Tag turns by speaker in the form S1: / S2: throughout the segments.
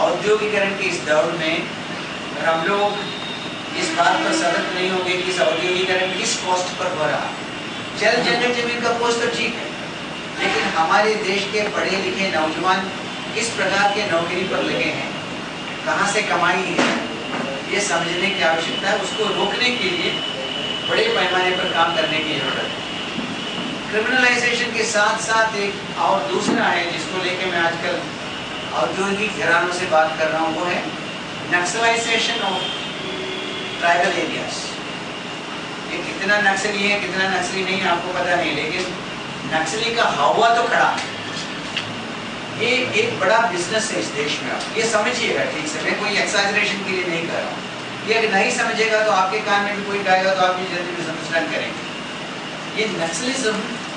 S1: औद्योगिकरण के इस दौर में अगर हम लोग इस बात पर सतर्क नहीं होंगे कि इस औद्योगिकरण किस कॉस्ट पर हो रहा, जल जंगल जमीन का कॉस्ट तो ठीक है, लेकिन हमारे देश के पढ़े लिखे नौजवान किस प्रकार के नौकरी पर लगे हैं, कहाँ से कमाई है, ये समझने की आवश्यकता है। उसको रोकने के लिए बड़े पैमाने पर काम करने की जरूरत है। क्रिमिनलाइजेशन के साथ साथ एक और दूसरा है जिसको लेके मैं आजकल औद्योगिक घरानों से बात कर रहा हूँ, वो है नक्सलाइजेशन ऑफ ट्राइबल एरियाज। ये कितना नक्सली है कितना नक्सली नहीं आपको पता नहीं, लेकिन नक्सली का हवा तो खड़ा है। ये एक बड़ा बिजनेस है इस देश में, आप ये समझिएगा ठीक से, मैं कोई एक्सैजरेशन के लिए नहीं कर रहा हूँ। ये अगर नहीं समझेगा तो आपके कान में भी कोई गाएगा तो आप भी जल्दी मिसअंडरस्टैंड करेंगे। ये नक्सलिज्म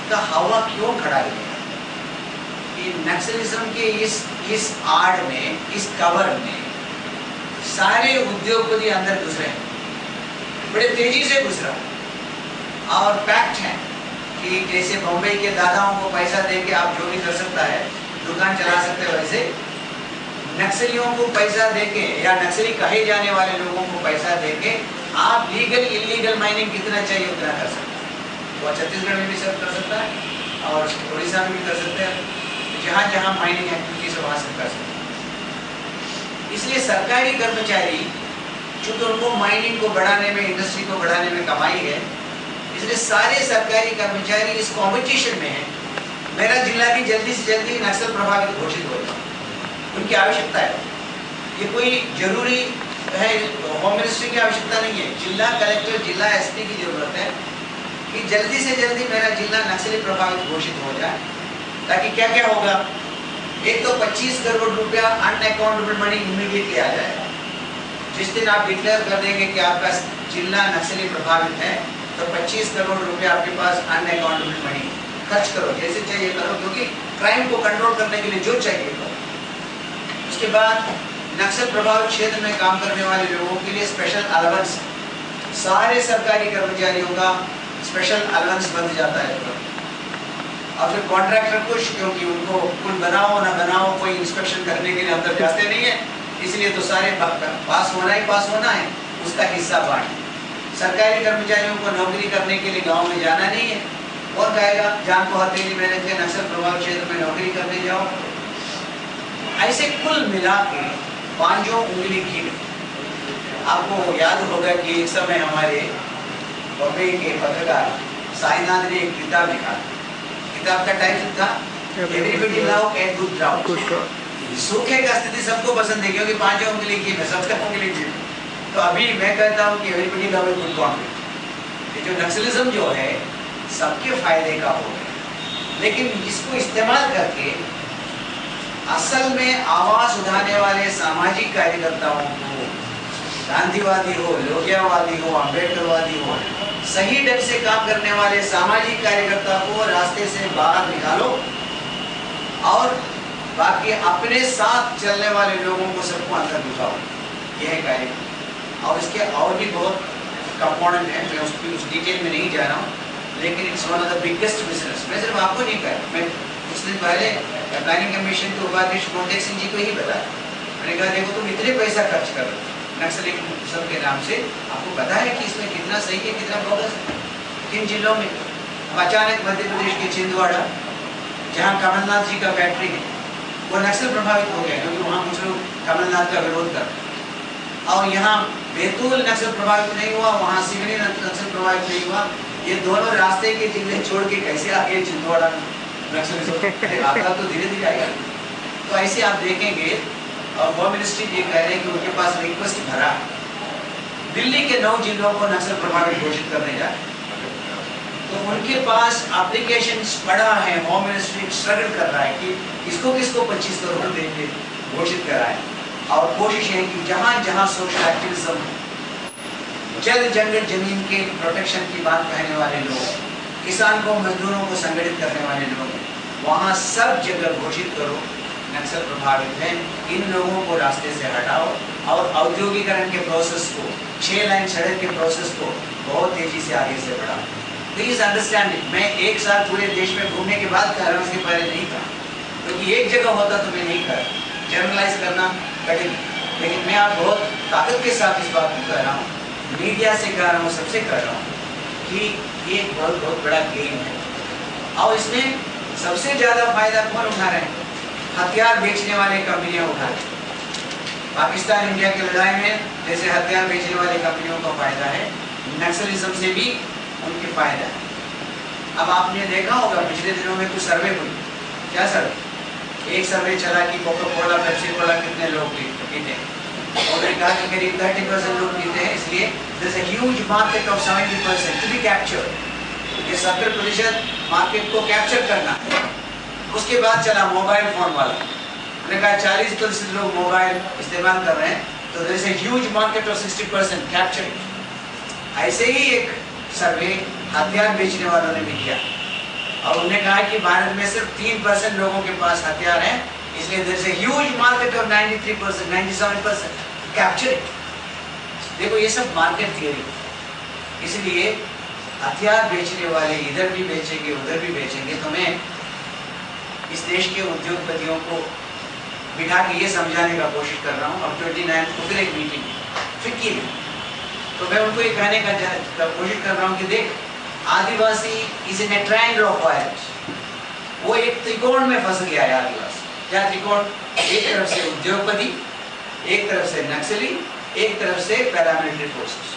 S1: का हवा क्यों खड़ा है? ये नक्सलिज्म के इस आड़ में, इस कवर में सारे उद्योगपति अंदर घुस रहे हैं, बड़े तेजी से घुस रहा है। और फैक्ट है कि जैसे बॉम्बे के दादाओं को पैसा देके आप जो भी कर सकता है, दुकान चला सकते हो, वैसे नक्सलियों को पैसा देके या नक्सली कहे जाने वाले लोगों को पैसा देके आप लीगल इलीगल माइनिंग कितना चाहिए उतना कर सकते हैं। वो छत्तीसगढ़ में भी सब कर सकता है और उड़ीसा में भी कर सकते हैं, जहाँ जहाँ माइनिंग एक्टिविटीज वहाँ से कर सकते हैं। इसलिए सरकारी कर्मचारी चूंकि उनको माइनिंग को बढ़ाने में, इंडस्ट्री को बढ़ाने में कमाई है, इसलिए सारे सरकारी कर्मचारी इस कॉम्पिटिशन में है। मेरा जिला भी जल्दी से जल्दी नक्सल प्रभावित घोषित हो जाए, उनकी आवश्यकता है। ये कोई जरूरी है, होम मिनिस्ट्री की आवश्यकता नहीं है, जिला कलेक्टर, जिला एसपी की जरूरत है कि जल्दी से जल्दी मेरा जिला नक्सली प्रभावित घोषित हो जाए। ताकि क्या क्या होगा, एक तो 25 करोड़ रुपया अनअकाउंटेबल मनी इमीडिएटली आ जाएगा। जिस दिन आप डिक्लेयर कर देंगे कि आपका जिला नक्सली प्रभावित है तो 25 करोड़ रुपया आपके पास अनअकाउंटेबल मनी खर्च करो, जैसे चाहिए करो, क्योंकि क्राइम को कंट्रोल करने के लिए जो चाहिए करो। उसके बाद नक्सल प्रभावित क्षेत्र में काम करने वाले लोगों के लिए स्पेशल अलाउंस, सारे सरकारी कर्मचारियों का स्पेशल अलाउंस बन जाता है। और फिर कॉन्ट्रैक्टर खुश, क्योंकि उनको पुल बनाओ ना बनाओ कोई इंस्पेक्शन करने के लिए अंदर जाते नहीं है, इसलिए तो सारे पास होना है, उसका हिस्सा बांट। सरकारी कर्मचारियों को नौकरी करने के लिए गाँव में जाना नहीं है, और कहेगा जान को हथेली मेहनत के नक्सल प्रभावित क्षेत्र में नौकरी करने जाओ। ऐसे कुल मिला के पांचों उंगली गिन। आपको याद होगा कि एक समय हमारे बॉम्बे के पत्रकार साईनाथ ने एक किताब लिखा, किताब का टाइटल था everybody love a good drought. सूखे का स्थिति सबको पसंद है क्योंकि पांचों उंगली गिन है, सबका उंगली गिन। तो अभी मैं कहता हूँ कि everybody love a good conflict. ये जो नक्सलिज्म जो है सबके फायदे का हो, लेकिन इसको इस्तेमाल करके असल में आवाज उठाने वाले सामाजिक कार्यकर्ताओं को, गांधीवादी हो, लोहियावादी हो, अम्बेडकरवादी हो, सही ढंग से काम करने वाले सामाजिक कार्यकर्ता को रास्ते से बाहर निकालो और बाकी अपने साथ चलने वाले लोगों को सबको अंदर घुसाओ। यह है कार्यक्रम। और इसके और भी बहुत कंपोनेंट हैं, मैं उस डिटेल में नहीं जा रहा हूँ, लेकिन it's one of the biggest business. मैं सिर्फ आपको नहीं कह, मैं कुछ दिन पहले प्लानिंग कमीशन के उपाध्यक्ष मोहन सिंह जी को ही बताया। मैंने कहा देखो तुम इतने पैसा खर्च करो नक्सलिज्म के नाम से, आपको पता है कि इसमें कितना सही है कितना बोगस है। किन जिलों में अचानक मध्य प्रदेश के छिंदवाड़ा, जहाँ कमलनाथ जी का फैक्ट्री है, वो नक्सल प्रभावित हो गया क्योंकि वहाँ कुछ लोग कमलनाथ का विरोध कर। और यहाँ बैतूल नक्सल प्रभावित नहीं हुआ, वहाँ सिवनी नक्सल प्रभावित नहीं हुआ। ये दोनों रास्ते के जिले छोड़ के कैसे आगे छिंदवाड़ा नक्सल आता तो धीरे धीरे आएगा। तो ऐसे आप देखेंगे। और होम मिनिस्ट्री ये कह रहे हैं कि उनके पास रिक्वेस्ट भरा दिल्ली के 9 जिलों को नक्सल प्रभावित घोषित करने जाए, तो उनके पास एप्लीकेशन पड़ा है। होम मिनिस्ट्री स्ट्रगल कर रहा है कि इसको किसको 25 करोड़ देंगे घोषित कराए। और कोशिश है कि जहाँ जहाँ सोशल एक्टिविज्म, जल जंगल जमीन के प्रोटेक्शन की बात कहने वाले लोग, किसान को, मजदूरों को संगठित करने वाले लोग, वहाँ सब जगह घोषित करो नक्सल प्रभावित है, इन लोगों को रास्ते से हटाओ और औद्योगिकरण के प्रोसेस को, 6 लाइन सड़क के प्रोसेस को बहुत तेजी से आगे से बढ़ाओ। प्लीज अंडरस्टैंड, मैं एक साल पूरे देश में घूमने के बाद कह रहा हूँ, इसके पहले नहीं था, क्योंकि एक जगह होता तो मैं नहीं कर। जनरलाइज करना कठिन। लेकिन मैं आप बहुत ताकत के साथ इस बात को कह रहा हूँ, मीडिया से कह रहा हूँ, सबसे कह रहा हूँ कि ये एक बहुत बहुत बड़ा गेम है। और इसमें सबसे ज़्यादा फायदा कौन उठा रहे हैं? हथियार बेचने वाले कंपनियां उठा रही हैं। पाकिस्तान इंडिया की लड़ाई में जैसे हथियार बेचने वाली कंपनियों का फायदा है, नक्सलिज्म से भी उनके फायदा है। अब आपने देखा होगा पिछले दिनों में कुछ सर्वे हुई, क्या सर्वे? एक सर्वे चला कि कोका कोला, पेप्सी कोला कितने लोग पीते हैं। उन्होंने कहा कि करीब 30% लोग पीते हैं, इसलिए there is a huge market of 70% to be captured. ये 70% मार्केट को कैप्चर करना है। उसके बाद चला मोबाइल फोन वाला, उन्होंने कहा 40% लोग मोबाइल इस्तेमाल कर रहे हैं, तो there is a huge market of 60% capture. ऐसे ही एक सर्वे हथियार बेचने वालों ने भी किया और उन्होंने कहा कि भारत में सिर्फ 3% लोगों के पास हथियार हैं, इसलिए there is a huge market of 93%, 97% capture. देखो ये सब मार्केट थियरी, इसलिए हथियार बेचने वाले इधर भी बेचेंगे उधर भी बेचेंगे। तो मैं इस देश के उद्योगपतियों को बिठा के ये समझाने का कोशिश कर रहा हूँ। अब 29 को फिर एक मीटिंग फिक्की में, तो मैं उनको ये कहने का कोशिश कर रहा हूँ कि देख, Adivasi is in a triangle of violence. वो एक त्रिकोण में फंस गया है आदिवासी। क्या त्रिकोण? एक तरफ से उद्योगपति, एक तरफ से नक्सली, एक तरफ से पैरामिलिट्री फोर्सेस।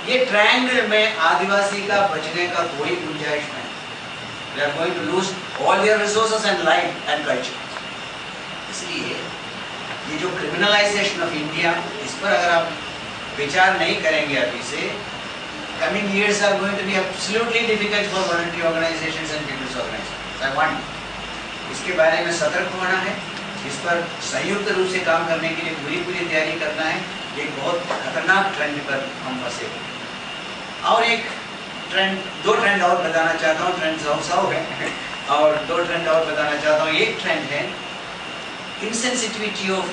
S1: ये ट्रायंगल में आदिवासी का बचने का कोई गुंजाइश नहीं। They are going to lose all their resources and life and culture. इसलिए ये जो क्रिमिनलाइजेशन ऑफ इंडिया, इस पर अगर आप विचार नहीं करेंगे अभी से, coming years are going to be absolutely difficult for voluntary organizations and people's organizations. I want इसके बारे में सतर्क होना है, इस पर संयुक्त रूप से काम करने के लिए पूरी तैयारी करना है। एक बहुत खतरनाक ट्रेंड पर हम फंसे हैं। और एक ट्रेंड, दो ट्रेंड और बताना चाहता हूँ, ट्रेंड 100 है और दो ट्रेंड और बताना चाहता हूँ। एक ट्रेंड है इनसेंसिटिविटी ऑफ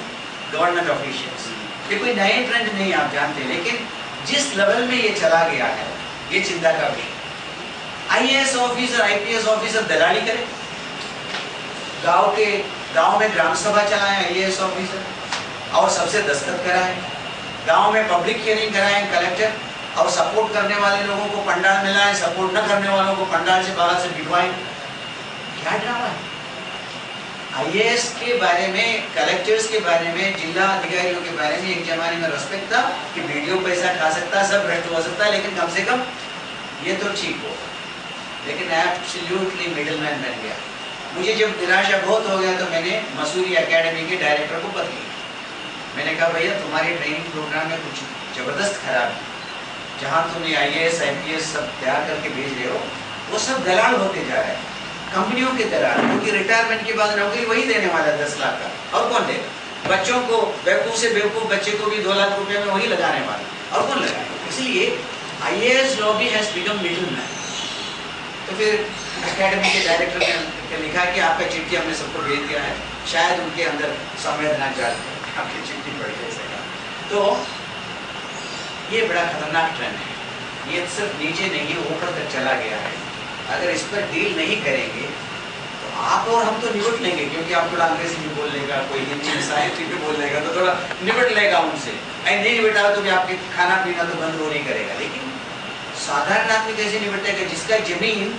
S1: गवर्नमेंट ऑफिशियल्स। ये कोई नए ट्रेंड नहीं, आप जानते हैं, लेकिन जिस लेवल में ये चला गया है ये चिंता का विषय। आईएएस ऑफिसर, आईपीएस ऑफिसर दलाली करे, गांव में ग्राम सभा चलाए आईएएस ऑफिसर और सबसे दस्तखत कराए, गांव में पब्लिक हियरिंग कराए कलेक्टर, और सपोर्ट करने वाले लोगों को पंडाल में लाए, सपोर्ट न करने वालों को पंडाल से बाहर से भिजवाएं। क्या ड्रामा है? आईएएस के बारे में, कलेक्टर्स के बारे में, जिला अधिकारियों के बारे में एक जमाने में रेस्पेक्ट था कि वीडियो पैसा खा सकता है, सब भ्रष्ट हो सकता है, लेकिन कम से कम ये तो ठीक हो। लेकिन एब्सोल्युटली मिडलमैन बन गया। मुझे जब निराशा बहुत हो गया तो मैंने मसूरी एकेडमी के डायरेक्टर को पत्र लिखा। मैंने कहा भैया तुम्हारे ट्रेनिंग प्रोग्राम में कुछ जबरदस्त खराब है, जहाँ तुम आईएएस आईपीएस सब तैयार करके भेज रहे हो वो सब दलाल होते जा रहे हैं, कंपनियों के दलाल, क्योंकि रिटायरमेंट के बाद नौकरी वही देने वाला है 10 लाख का, और कौन देगा? बच्चों को, बेवकूफ़ से बेवकूफ़ बच्चे को भी 2 लाख रुपए में वही लगाने वाला, और कौन लगाएगा? इसलिए IAS lobby has become middleman. तो फिर एकेडमी के डायरेक्टर ने लिखा कि आपका चिट्ठी हमने सबको भेज दिया है, शायद उनके अंदर संवेदना जाग जाए, आपकी चिट्ठी पढ़ के सका। तो ये बड़ा खतरनाक ट्रेंड है, ये सिर्फ नीचे नहीं ऊपर तक चला गया है। अगर इस पर डील नहीं करेंगे तो आप और हम तो निपट लेंगे, क्योंकि आप थोड़ा अंग्रेजी में बोल लेगा, कोई हिंदी में साहित्य में बोल लेगा तो थोड़ा निपट लेगा उनसे। नहीं निपटा तो भी आपके खाना पीना तो बंद हो नहीं करेगा। लेकिन साधारण आदमी कैसे निपटेगा जिसका जमीन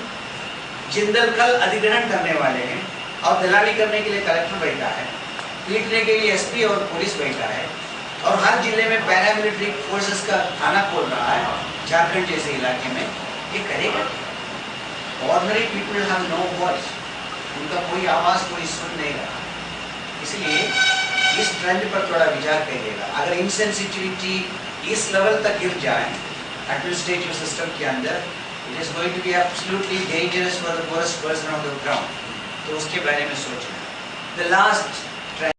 S1: जिंदल कल अधिग्रहण करने वाले हैं और दलाली करने के लिए कलेक्टर बैठा है, पीटने के लिए एसपी और पुलिस बैठा है, और हर जिले में पैरामिलिट्री फोर्सेस का थाना खोल रहा है झारखंड जैसे इलाके में, ये करेगा? Ordinary people have no voice, उनका कोई आवाज़ कोई सुन नहीं रहा। इसलिए इस ट्रेंड पर थोड़ा विचार करिएगा। अगर इनसेंसिटिविटी इस लेवल तक गिर जाए एडमिनिस्ट्रेटिव सिस्टम के अंदर, it is going to be absolutely dangerous for the poorest person on the ground. तो उसके बारे में सोचना। The last